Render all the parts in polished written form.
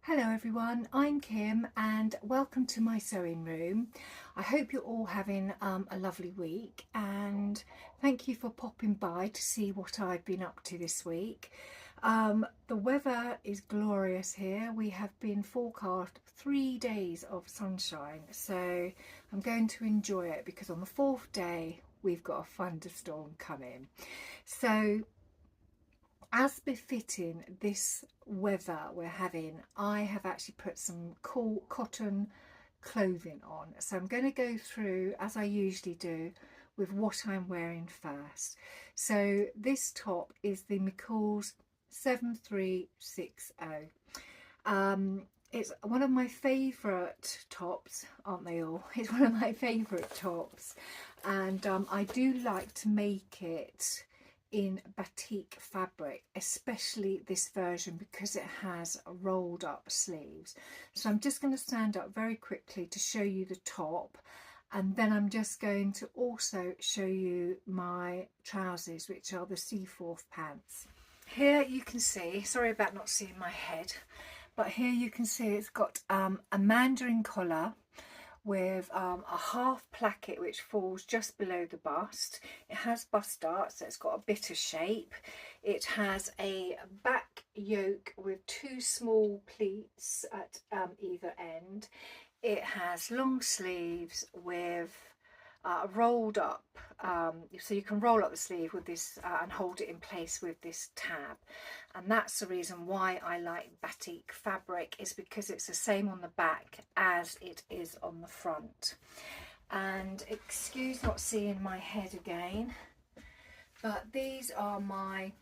Hello everyone, I'm Kim and welcome to my sewing room. I hope you're all having a lovely week, and thank you for popping by to see what I've been up to this week. The weather is glorious here. We have been forecast 3 days of sunshine, so I'm going to enjoy it because on the fourth day we've got a thunderstorm coming. So as befitting this weather we're having, I have actually put some cool cotton clothing on. So I'm going to go through, as I usually do, with what I'm wearing first. So this top is the McCall's 7360. It's one of my favourite tops, aren't they all? It's one of my favourite tops, and I do like to make it in batik fabric, especially this version because it has rolled up sleeves. So I'm just going to stand up very quickly to show you the top, and then I'm just going to also show you my trousers, which are the Seaforth pants. Here you can see, sorry about not seeing my head, but here you can see it's got a mandarin collar with a half placket which falls just below the bust. It has bust darts, so it's got a bit of shape. It has a back yoke with two small pleats at either end. It has long sleeves with rolled up, so you can roll up the sleeve with this and hold it in place with this tab, and that's the reason why I like batik fabric, is because it's the same on the back as it is on the front. And excuse not seeing my head again, but these are my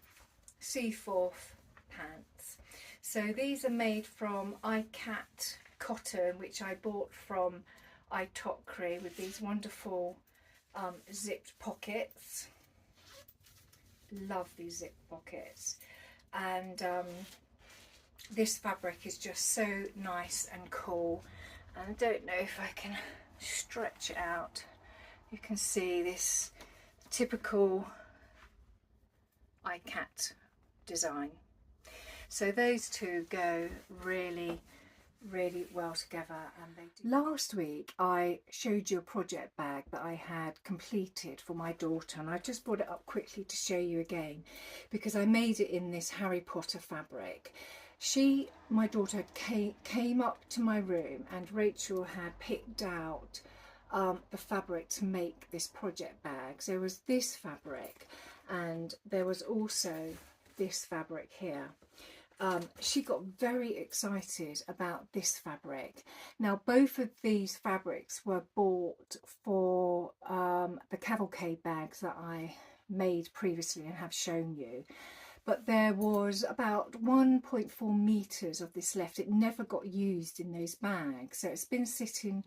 Seaforth pants. So these are made from Ikat cotton, which I bought from Ikat with these wonderful zipped pockets. Love these zipped pockets, and this fabric is just so nice and cool. And I don't know if I can stretch it out. You can see this typical Ikat design. So those two go really well together, and they do. Last week I showed you a project bag that I had completed for my daughter, and I just brought it up quickly to show you again because I made it in this Harry Potter fabric. My daughter came up to my room, and Rachel had picked out the fabric to make this project bag. So there was this fabric, and there was also this fabric here. She got very excited about this fabric. Now both of these fabrics were bought for the cavalcade bags that I made previously and have shown you, but there was about 1.4 meters of this left. It never got used in those bags, so it's been sitting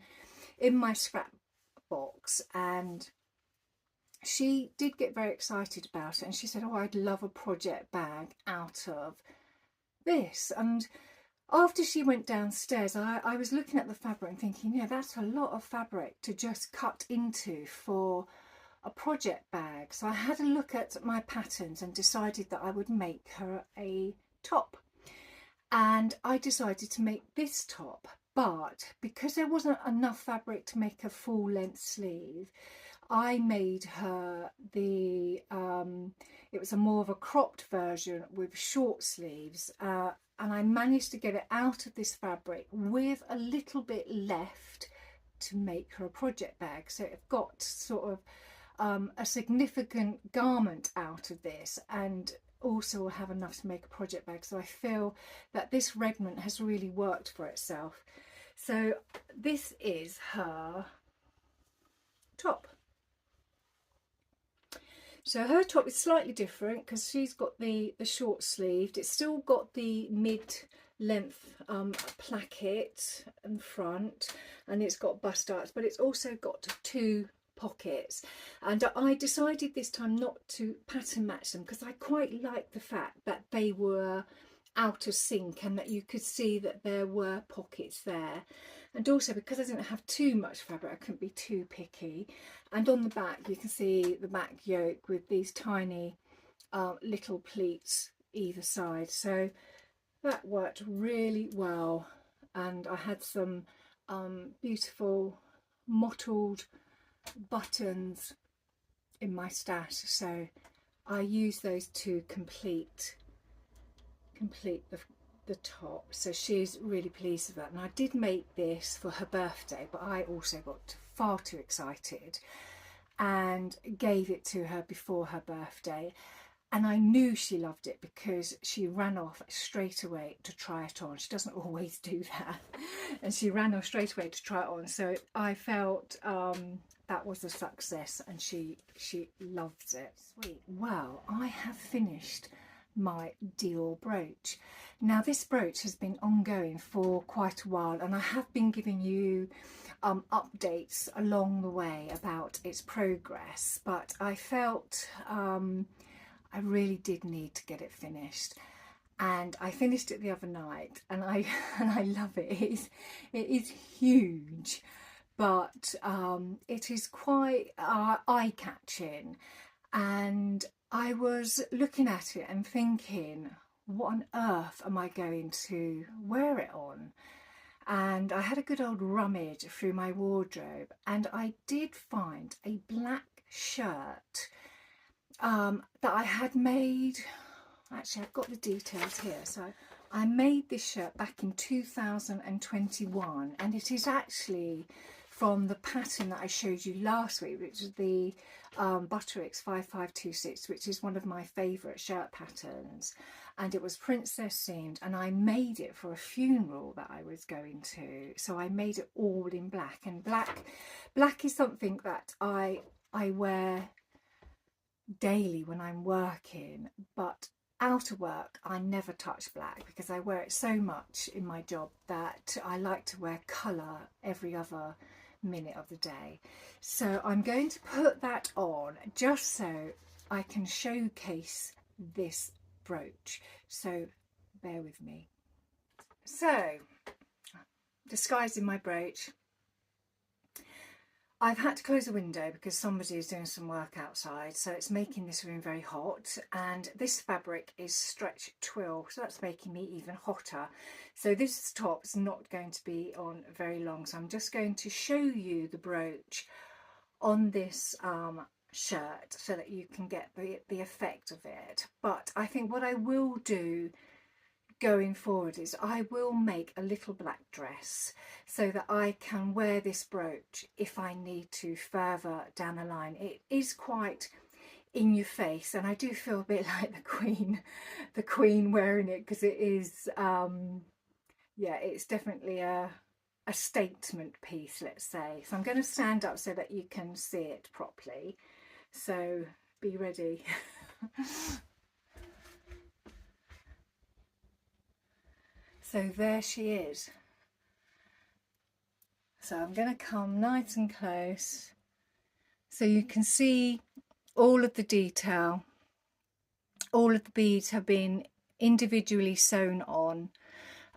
in my scrap box, and she did get very excited about it, and she said, oh, I'd love a project bag out of this. And after she went downstairs, I was looking at the fabric and thinking, yeah, that's a lot of fabric to just cut into for a project bag. So I had a look at my patterns and decided that I would make her a top, and I decided to make this top. But because there wasn't enough fabric to make a full length sleeve, I made her it was a more of a cropped version with short sleeves, and I managed to get it out of this fabric with a little bit left to make her a project bag. So it got sort of a significant garment out of this, and also will have enough to make a project bag. So I feel that this regiment has really worked for itself. So this is her top. So her top is slightly different because she's got the short sleeved. It's still got the mid-length placket in front, and it's got bust darts, but it's also got two pockets. And I decided this time not to pattern match them because I quite like the fact that they were out of sync and that you could see that there were pockets there. And also because I didn't have too much fabric, I couldn't be too picky. And on the back you can see the back yoke with these tiny little pleats either side. So that worked really well, and I had some beautiful mottled buttons in my stash, so I used those to complete the top. So she's really pleased with that, and I did make this for her birthday, but I also got far too excited and gave it to her before her birthday, and I knew she loved it because she ran off straight away to try it on. She doesn't always do that, and she ran off straight away to try it on, so I felt that was a success, and she loves it. Sweet. Well, I have finished my Dior brooch. Now this brooch has been ongoing for quite a while, and I have been giving you updates along the way about its progress, but I felt I really did need to get it finished, and I finished it the other night, and I love it. It is huge, but it is quite eye-catching, and I was looking at it and thinking, what on earth am I going to wear it on? And I had a good old rummage through my wardrobe, and I did find a black shirt that I had made. Actually, I've got the details here. So I made this shirt back in 2021, and it is actually from the pattern that I showed you last week, which is the Buttericks 5526, which is one of my favourite shirt patterns, and it was princess themed, and I made it for a funeral that I was going to, so I made it all in black, and black is something that I wear daily when I'm working, but out of work I never touch black because I wear it so much in my job that I like to wear colour every other minute of the day. So I'm going to put that on just so I can showcase this brooch, so bear with me. So, disguising my brooch, I've had to close the window because somebody is doing some work outside, so it's making this room very hot, and this fabric is stretch twill, so that's making me even hotter. So this top is not going to be on very long, so I'm just going to show you the brooch on this shirt so that you can get the effect of it. But I think what I will do going forward is I will make a little black dress so that I can wear this brooch if I need to further down the line. It is quite in your face, and I do feel a bit like the queen wearing it, because it is yeah, it's definitely a statement piece, let's say. So I'm going to stand up so that you can see it properly, so be ready. So there she is. So I'm going to come nice and close so you can see all of the detail. All of the beads have been individually sewn on,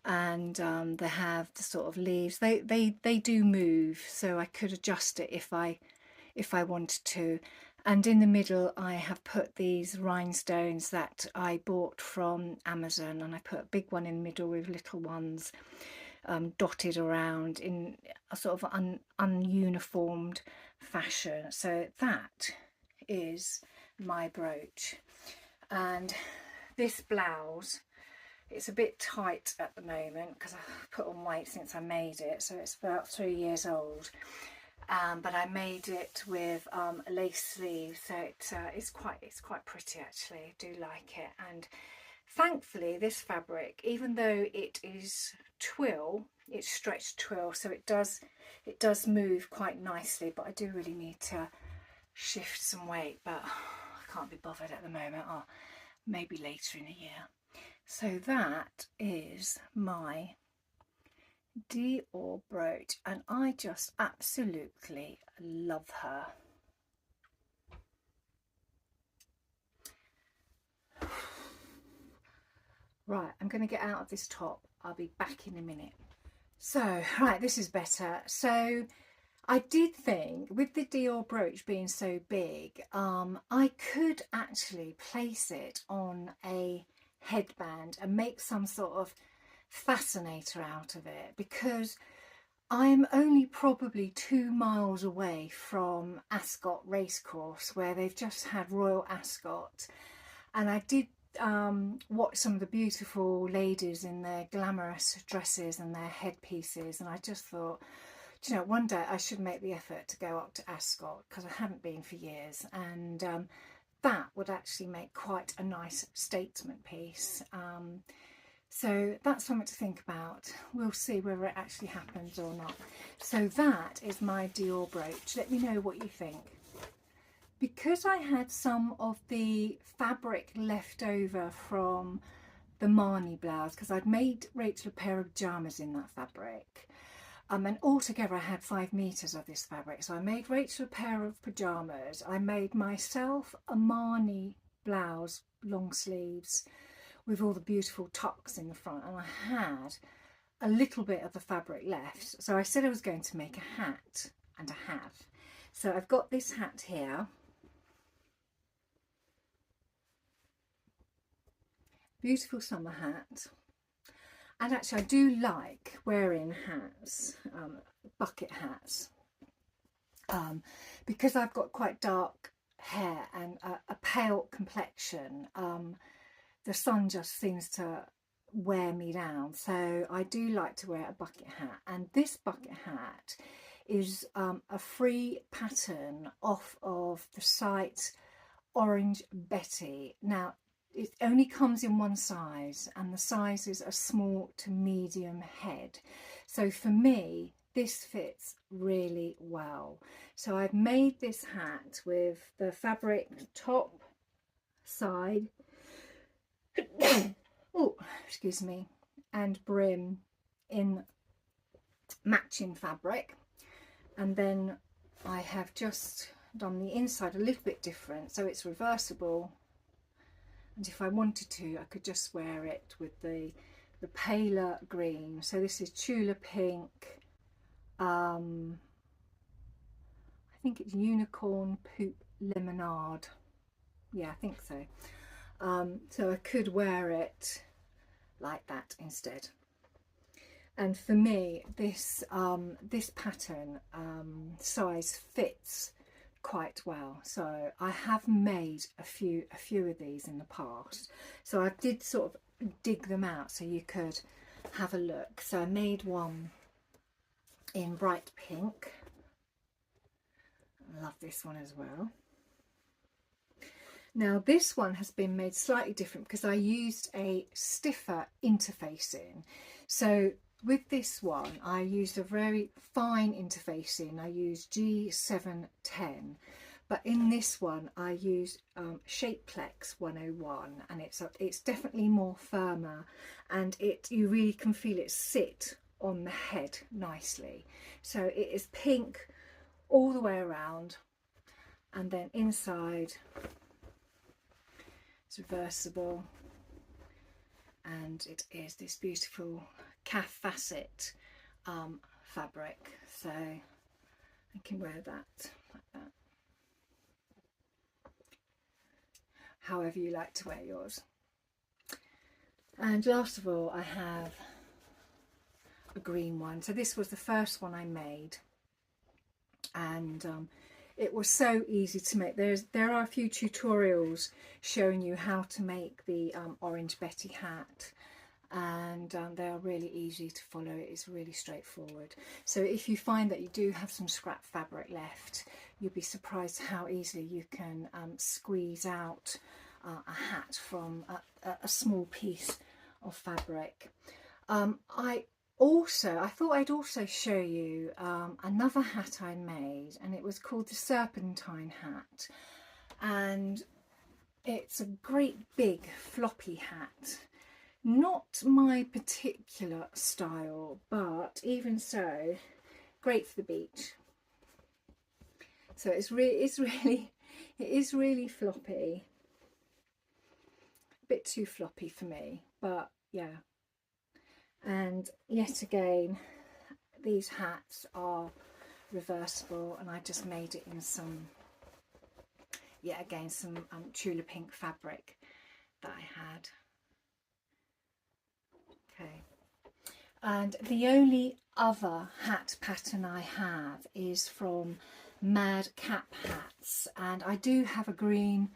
and they have the sort of leaves. They do move, so I could adjust it if I wanted to. And in the middle I have put these rhinestones that I bought from Amazon, and I put a big one in the middle with little ones dotted around in a sort of ununiformed fashion. So that is my brooch. And this blouse, it's a bit tight at the moment because I've put on weight since I made it, so it's about 3 years old. But I made it with a lace sleeve, so it's quite pretty actually. I do like it, and thankfully this fabric, even though it is twill, it's stretched twill, so it does move quite nicely. But I do really need to shift some weight, but I can't be bothered at the moment. Oh, maybe later in the year. So that is my Dior brooch, and I just absolutely love her. Right, I'm going to get out of this top. I'll be back in a minute. So, right, this is better. So I did think, with the Dior brooch being so big, I could actually place it on a headband and make some sort of fascinator out of it, because I'm only probably 2 miles away from Ascot Racecourse, where they've just had Royal Ascot, and I did watch some of the beautiful ladies in their glamorous dresses and their headpieces, and I just thought, you know, one day I should make the effort to go up to Ascot, because I haven't been for years, and that would actually make quite a nice statement piece. So that's something to think about. We'll see whether it actually happens or not. So that is my Dior brooch. Let me know what you think. Because I had some of the fabric left over from the Marnie blouse, because I'd made Rachel a pair of pyjamas in that fabric. And altogether I had 5 meters of this fabric. So I made Rachel a pair of pyjamas. I made myself a Marnie blouse, long sleeves, with all the beautiful tucks in the front, and I had a little bit of the fabric left, so I said I was going to make a hat and a hat. So I've got this hat here, beautiful summer hat, and actually I do like wearing hats, bucket hats, because I've got quite dark hair and a pale complexion. The sun just seems to wear me down, so I do like to wear a bucket hat, and this bucket hat is a free pattern off of the site Orange Betty. Now it only comes in one size, and the sizes are small to medium head, so for me this fits really well. So I've made this hat with the fabric top, side, oh, excuse me, and brim in matching fabric, and then I have just done the inside a little bit different, so it's reversible, and if I wanted to I could just wear it with the paler green. So this is Tula Pink, I think it's Unicorn Poop Lemonade, yeah, I think so. So I could wear it like that instead. And for me, this this pattern size fits quite well. So I have made a few of these in the past. So I did sort of dig them out so you could have a look. So I made one in bright pink. I love this one as well. Now this one has been made slightly different because I used a stiffer interfacing. So with this one I used a very fine interfacing. I used G710, but in this one I used Shapeplex 101, and it's definitely more firmer, and you really can feel it sit on the head nicely. So it is pink all the way around, and then inside it's reversible, and it is this beautiful calf facet fabric, so I can wear that like that, however you like to wear yours. And last of all I have a green one. So this was the first one I made, and it was so easy to make. There are a few tutorials showing you how to make the Orange Betty hat, and they are really easy to follow. It's really straightforward. So if you find that you do have some scrap fabric left, you'll be surprised how easily you can squeeze out a hat from a small piece of fabric. I thought I'd also show you another hat I made, and it was called the Serpentine hat, and it's a great big floppy hat. Not my particular style, but even so, great for the beach. So it is really floppy, a bit too floppy for me, but yeah. And yet again, these hats are reversible, and I just made it in some, yet again, some Tula Pink fabric that I had. Okay. And the only other hat pattern I have is from Mad Cap Hats, and I do have a green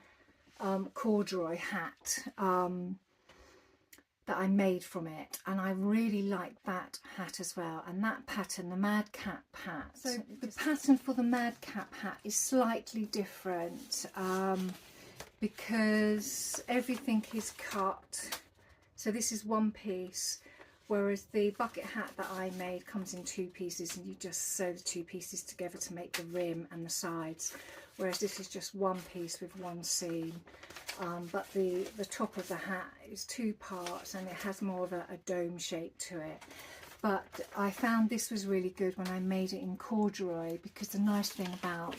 corduroy hat that I made from it, and I really like that hat as well. And that pattern, the Mad Cap hat, so the pattern for the Mad Cap hat is slightly different because everything is cut. So this is one piece, whereas the bucket hat that I made comes in two pieces, and you just sew the two pieces together to make the rim and the sides, whereas this is just one piece with one seam. But the top of the hat is two parts, and it has more of a dome shape to it. But I found this was really good when I made it in corduroy, because the nice thing about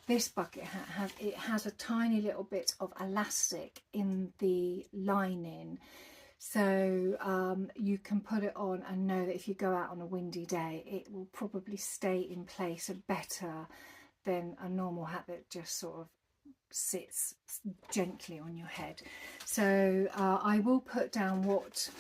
this bucket hat, it has a tiny little bit of elastic in the lining. So you can put it on and know that if you go out on a windy day, it will probably stay in place better than a normal hat that just sort of sits gently on your head. So I will put down what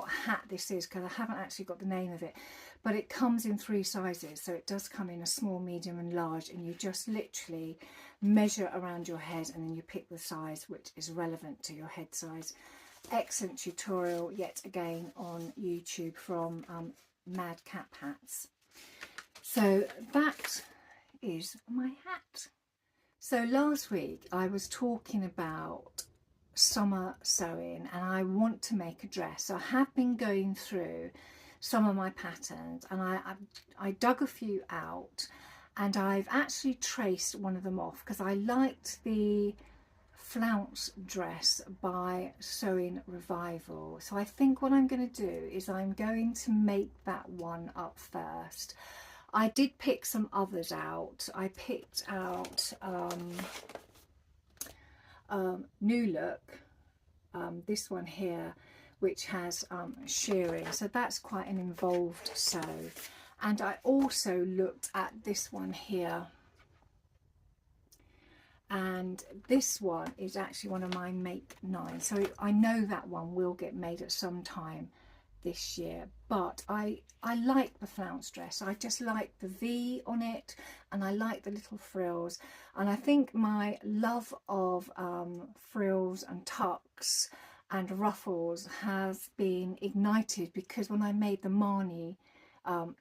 hat this is, because I haven't actually got the name of it, but it comes in 3 sizes. So it does come in a small, medium and large, and you just literally measure around your head and then you pick the size which is relevant to your head size. Excellent tutorial yet again on YouTube from Mad Cap Hats. So that is my hat. So last week I was talking about summer sewing, and I want to make a dress. So I have been going through some of my patterns, and I dug a few out, and I've actually traced one of them off because I liked the flounce dress by Sewing Revival. So I think what I'm going to do is I'm going to make that one up first. I did pick some others out. I picked out New Look, this one here, which has shearing, so that's quite an involved sew. And I also looked at this one here, and this one is actually one of my Make 9, so I know that one will get made at some time this year. But I like the flounce dress. I just like the V on it, and I like the little frills, and I think my love of frills and tucks and ruffles has been ignited because when I made the Marnie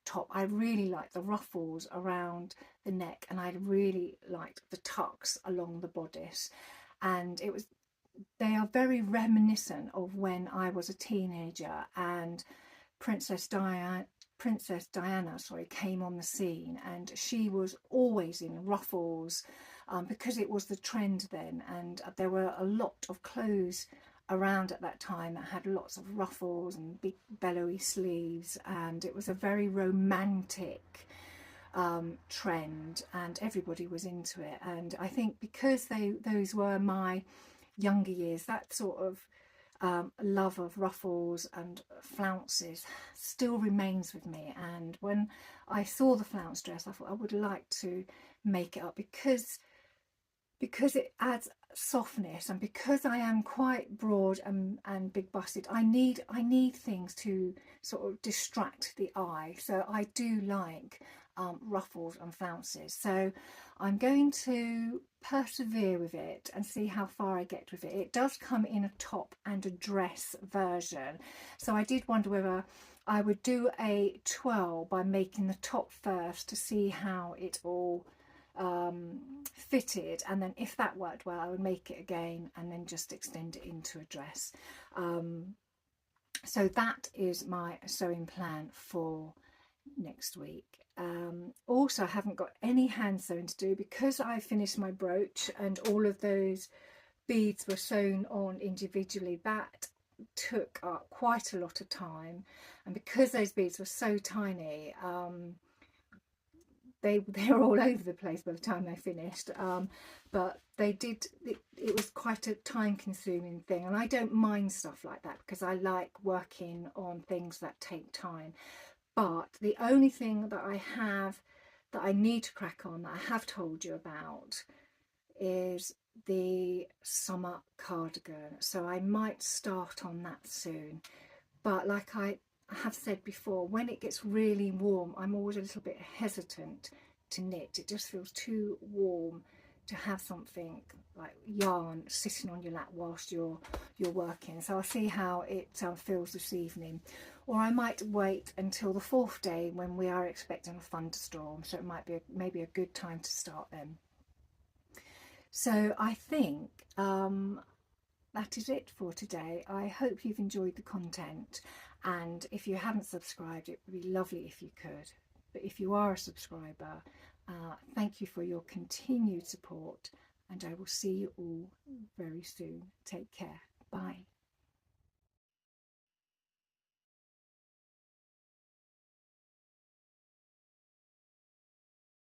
top, I really liked the ruffles around the neck, and I really liked the tucks along the bodice, and they are very reminiscent of when I was a teenager and Princess Diana came on the scene, and she was always in ruffles because it was the trend then, and there were a lot of clothes around at that time that had lots of ruffles and big bellowy sleeves, and it was a very romantic trend, and everybody was into it. And I think because those were my younger years, that sort of love of ruffles and flounces still remains with me. And when I saw the flounce dress, I thought I would like to make it up because it adds softness, and because I am quite broad and big busted, I need things to sort of distract the eye. So I do like ruffles and flounces. So I'm going to persevere with it and see how far I get with it. It does come in a top and a dress version, so I did wonder whether I would do a twirl by making the top first to see how it all fitted, and then if that worked well I would make it again and then just extend it into a dress. So that is my sewing plan for next week. Also, I haven't got any hand sewing to do because I finished my brooch and all of those beads were sewn on individually. That took up quite a lot of time, and because those beads were so tiny, they were all over the place by the time they finished, but it was quite a time consuming thing, and I don't mind stuff like that because I like working on things that take time. But the only thing that I have that I need to crack on, that I have told you about, is the summer cardigan. So I might start on that soon. but like I have said before, when it gets really warm, I'm always a little bit hesitant to knit. It just feels too warm to have something like yarn sitting on your lap whilst you're working. So I'll see how it feels this evening, or I might wait until the 4th day when we are expecting a thunderstorm, so it might be maybe a good time to start then. So I think that is it for today. I hope you've enjoyed the content, and if you haven't subscribed, it would be lovely if you could. But if you are a subscriber, thank you for your continued support, and I will see you all very soon. Take care. Bye.